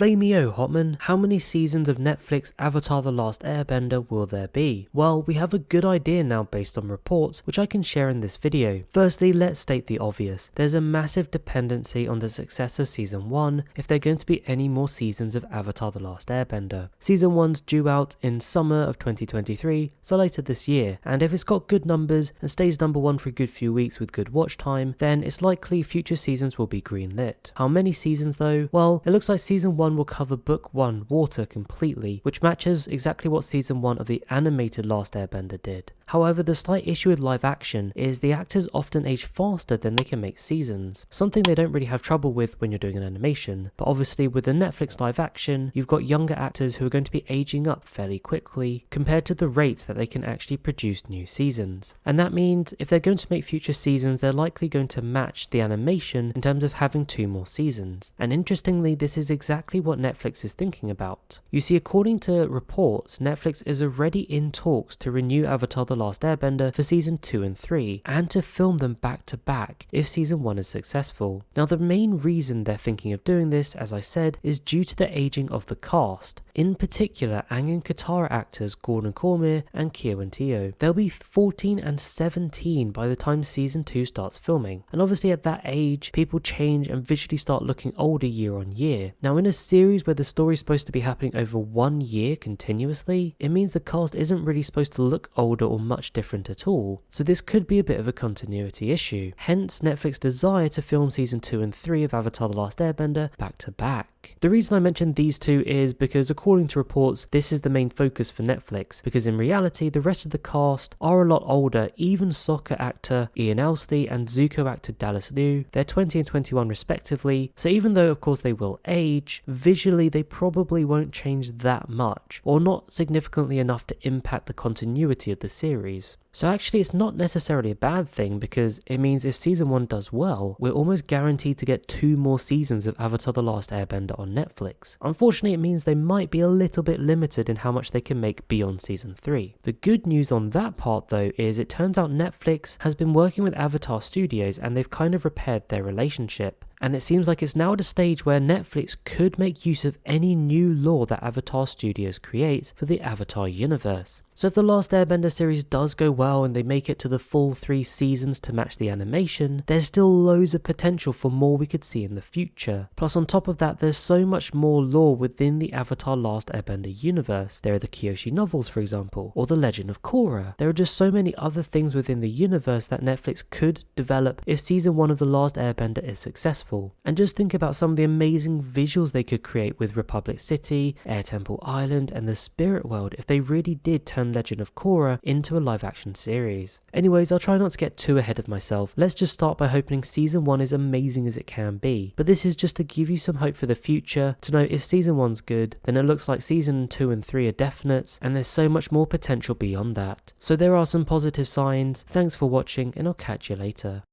Flameo Hotman, how many seasons of Netflix Avatar The Last Airbender will there be? Well, we have a good idea now based on reports, which I can share in this video. Firstly, let's state the obvious. There's a massive dependency on the success of Season 1 if there are going to be any more seasons of Avatar The Last Airbender. Season 1's due out in summer of 2023, so later this year, and if it's got good numbers and stays number 1 for a good few weeks with good watch time, then it's likely future seasons will be greenlit. How many seasons though? Well, it looks like Season 1 will cover Book 1 Water completely, which matches exactly what Season 1 of the animated Last Airbender did. However, the slight issue with live action is the actors often age faster than they can make seasons, something they don't really have trouble with when you're doing an animation. But obviously with the Netflix live action, you've got younger actors who are going to be aging up fairly quickly compared to the rates that they can actually produce new seasons. And that means if they're going to make future seasons, they're likely going to match the animation in terms of having 2 more seasons. And interestingly, this is exactly what Netflix is thinking about. You see, according to reports, Netflix is already in talks to renew Avatar The Last Airbender for Season 2 and 3, and to film them back to back if Season 1 is successful. Now the main reason they're thinking of doing this, as I said, is due to the aging of the cast. In particular, Aang and Katara actors Gordon Cormier and Keo Teo. They'll be 14 and 17 by the time Season 2 starts filming, and obviously at that age, people change and visually start looking older year on year. Now in a series where the story is supposed to be happening over 1 year continuously, it means the cast isn't really supposed to look older or much different at all, so this could be a bit of a continuity issue. Hence Netflix's desire to film Season 2 and 3 of Avatar The Last Airbender back to back. The reason I mentioned these two is because according to reports, this is the main focus for Netflix, because in reality the rest of the cast are a lot older. Even Sokka actor Ian Elsley and Zuko actor Dallas Liu, they're 20 and 21 respectively, so even though of course they will age, visually they probably won't change that much, or not significantly enough to impact the continuity of the series. So actually it's not necessarily a bad thing, because it means if Season 1 does well, we're almost guaranteed to get 2 more seasons of Avatar The Last Airbender on Netflix. Unfortunately, it means they might be a little bit limited in how much they can make beyond Season 3. The good news on that part though is it turns out Netflix has been working with Avatar Studios and they've kind of repaired their relationship. And it seems like it's now at a stage where Netflix could make use of any new lore that Avatar Studios creates for the Avatar universe. So if The Last Airbender series does go well and they make it to the full 3 seasons to match the animation, there's still loads of potential for more we could see in the future. Plus on top of that, there's so much more lore within the Avatar Last Airbender universe. There are the Kyoshi novels, for example, or the Legend of Korra. There are just so many other things within the universe that Netflix could develop if Season 1 of The Last Airbender is successful. And just think about some of the amazing visuals they could create with Republic City, Air Temple Island, and the Spirit World if they really did turn Legend of Korra into a live action series. Anyways, I'll try not to get too ahead of myself. Let's just start by hoping Season 1 is amazing as it can be. But this is just to give you some hope for the future, to know if Season 1's good, then it looks like Season 2 and 3 are definites, and there's so much more potential beyond that. So there are some positive signs. Thanks for watching, and I'll catch you later.